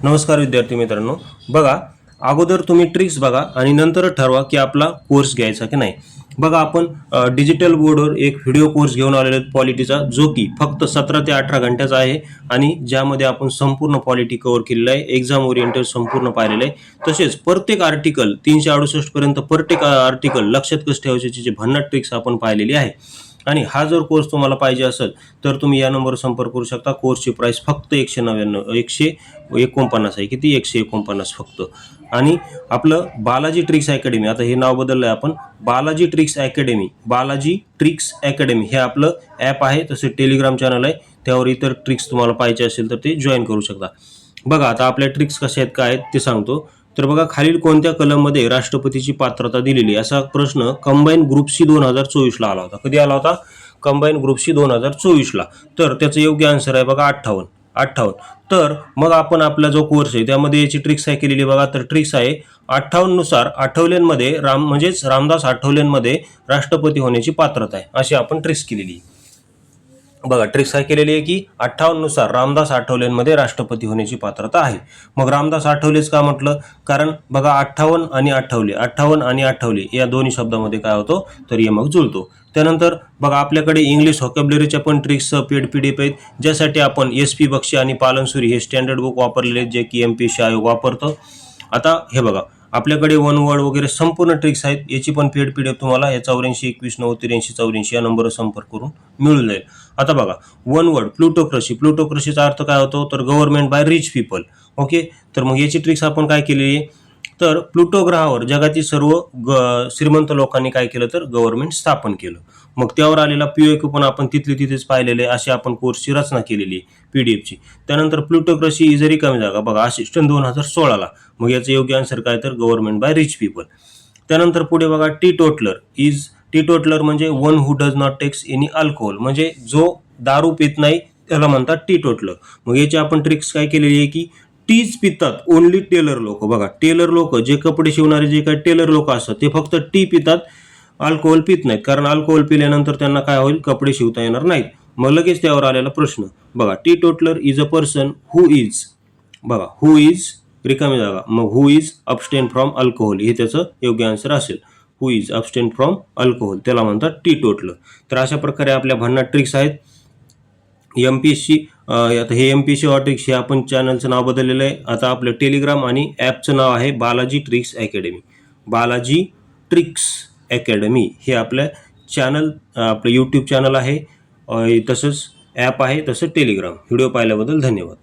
नमस्कार विद्यार्थी मित्रांनो, बघा अगोदर तुम्ही ट्रिक्स बघा आणि नंतर ठरवा की आपला कोर्स घ्यायचा की नाही। बघा आपण डिजिटल बोर्डवर एक व्हिडिओ कोर्स घेऊन आलेलो पॉलिटीचा, जो की फक्त 17 ते 18 घंट्याचा आहे आणि ज्यामध्ये आपण संपूर्ण पॉलिटी कव्हर केलेला आहे, एक्झाम ओरिएंटेड संपूर्ण पाहिलेलं आहे। तसेच प्रत्येक आर्टिकल 368 पर्यंत प्रत्येक आर्टिकल लक्षात कसं ठेवायचे जे भन्नाट ट्रिक्स आपण पाहिलेली आहे। आणि हा जर कोर्स तुम्हाला पाहिजे असेल तर तुम्ही या नंबरवर संपर्क करू शकता। कोर्सची प्राइस फक्त 149 आहे। किती? 149 फक्त। आणि आपलं बालाजी ट्रिक्स अकॅडमी, आता हे नाव बदललंय आपण, बालाजी ट्रिक्स अकॅडमी हे आपलं ॲप आहे। तसे टेलिग्राम चॅनल आहे, त्यावर इतर ट्रिक्स तुम्हाला पाहिजे असेल तर ते जॉईन करू शकता। बघा आता आपल्या ट्रिक्स कशा आहेत काय आहेत ते सांगतो। तर बघा, खालील कोणत्या कलममध्ये राष्ट्रपतीची पात्रता दिलेली, असा प्रश्न कंबाईन ग्रुप सी 2024 ला आला होता। कधी आला होता? कंबाईन ग्रुप सी 2024 ला। तर त्याचं योग्य आन्सर आहे बघा 58। तर मग आपण आपला जो कोर्स आहे त्यामध्ये याची ट्रिक्स काय केलेली बघा। तर ट्रिक्स आहे 58 नुसार आठवल्यांमध्ये रामदास आठवल्यांमध्ये राष्ट्रपती होण्याची पात्रता आहे, अशी आपण ट्रिक्स केलेली। बघा ट्रिक्स काय केलेली आहे की 58 नुसार रामदास आठवलेंमध्ये राष्ट्रपती होण्याची पात्रता आहे। मग रामदास आठवलेच का म्हटलं? कारण बघा 58 आणि आठवले या दोन्ही शब्दामध्ये काय होतो तर यमक जुळतो। त्यानंतर बघा आपल्याकडे इंग्लिश व्होकॅब्युलरीच्या पण ट्रिक्स पेड पीडीएफ आहेत, ज्यासाठी आपण SP बक्षी आणि पालनसुरी हे स्टँडर्ड बुक वापरलेले आहेत, जे की MPSC आयोग वापरतो। आता हे बघा आपल्याकडे वन वर्ड वगैरे संपूर्ण ट्रिक्स आहेत, याची पण पेड पीडीएफ तुम्हाला या 84 21 90 83 84 या नंबरवर संपर्क करून मिळून जाईल। आता बघा वन वर्ड प्लुटोक्रसीचा अर्थ काय होतो तर government by rich people. Okay, तर मग याची ट्रिक्स आपण काय केलेली आहे तर प्लुटो ग्रहावर जगातील सर्व श्रीमंत लोकांनी काय केलं तर गव्हर्नमेंट स्थापन केलं। मग त्यावर आलेला POQ पण आपण तिथेच पाहिलेले, अशी आपण कोर्सची रचना केलेली आहे पीडीएफची। त्यानंतर प्लुटोक्रसी इज रिकामी जागा, बघा असिस्टंट 2016 ला। मग याचं योग्य आन्सर काय तर गव्हर्नमेंट बाय रिच पीपल। त्यानंतर पुढे बघा टीटोटलर म्हणजे one who does not takes any alcohol, म्हणजे जो दारू पित नाही त्याला म्हणतात टीटोटलर। मग याची आपण ट्रिक्स काय केलेली आहे की टीच पितात ओनली टेलर लोक। बघा टेलर लोक, जे कपडे शिवणारे जे काही टेलर लोक असतात ते फक्त टी पितात, अल्कोहोल पित नाहीत, कारण अल्कोहोल पिल्यानंतर त्यांना काय होईल, कपडे शिवता येणार नाहीत। मग लगेच त्यावर आलेला प्रश्न बघा, teetotaler is a person who is, बघा हू इज रिकामी जागा, मग who is abstain from alcohol, हे त्याचं योग्य आन्सर असेल। Who is abstain from alcohol त्याला म्हणतात टीटोटलर। तर अशा प्रकारे आपल्या भन्नाट ट्रिक्स आहेत। MPSC आता हे MPSC ट्रिक्स हे आपण चॅनलचं नाव बदललेलं आहे। आता आपलं टेलिग्राम आणि ॲपचं नाव आहे बालाजी ट्रिक्स अकॅडमी। हे आपलं चॅनल, आपलं यूट्यूब चॅनल आहे, तसंच ॲप आहे, तसं टेलिग्राम। व्हिडिओ पाहिल्याबद्दल धन्यवाद।